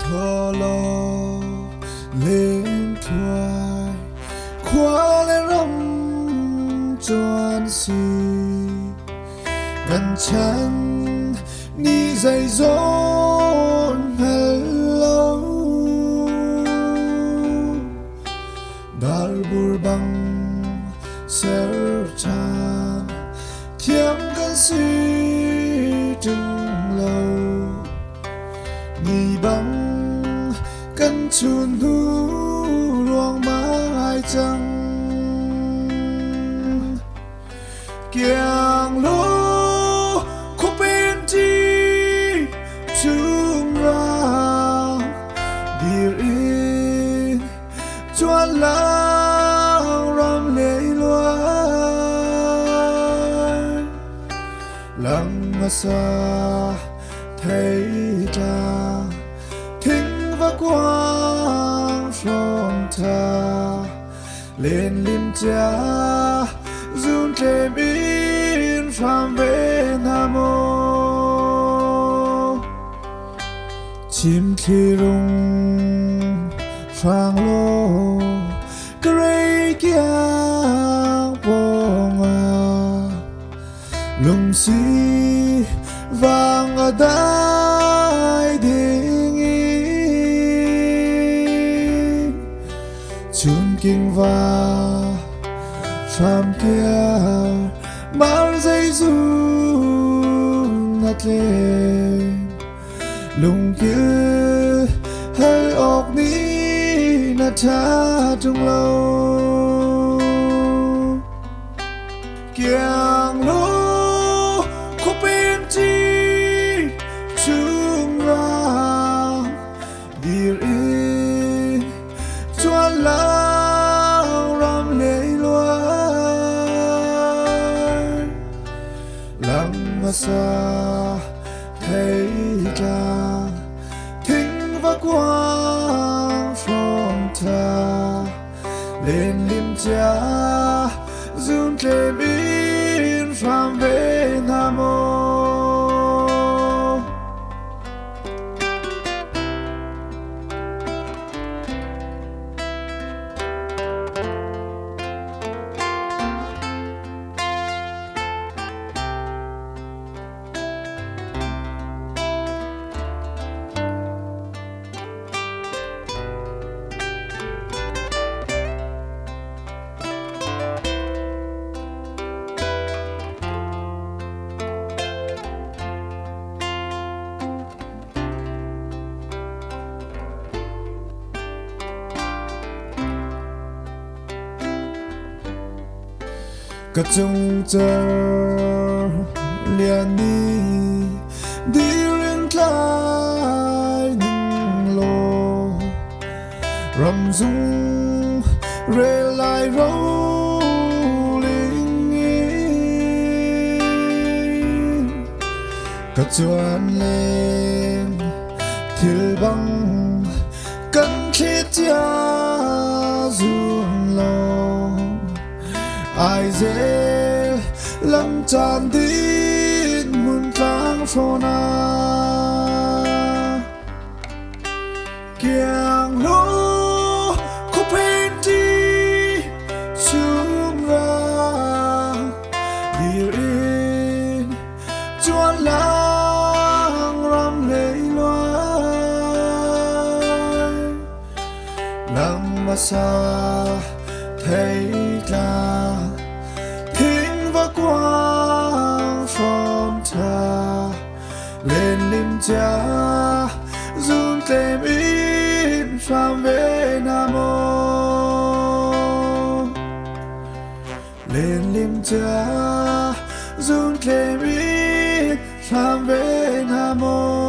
tholo lên thoại khóa lên râm tròn xì gần chân ni dày dôn hello dar burbang sertan thiam kan si trừng lâu ni băng kan chun hu ruang mai chăng kiang lo khúc bên chi chung ra điều in chuan lao ram lệ loài lăng mà xa thấy ta thính và quang trong ta lên limcia run thêm in phàm về nam mô chim khi rung phang lô cây kiang bông lung si vang ở đại đình in chun kinh va phàm kia mar dây du ngắt lên lung kia hơi ọc ní na cha trong lâu kiang lô khúc bên chi chung ra điều in chuan lao ram lệ loài lăng mà xa thấy ta thính và quang trong ta lên limcia run thêm in phàm về nam mô cả trong chờ liền đi đi lên lại những lô rầm rung rê lại râu linh in cả chuan lên thiêu băng cân khít cha run lòng ai dễ lắm tràn tin muôn tráng phô na kiang lô khúc bên chi chung ra điều in chuan lang ram lệ loài lăng mà xa thấy ta thính và quang from ta lên limcia run thêm in phàm về nam mô lên limcia run thêm in phàm về nam mô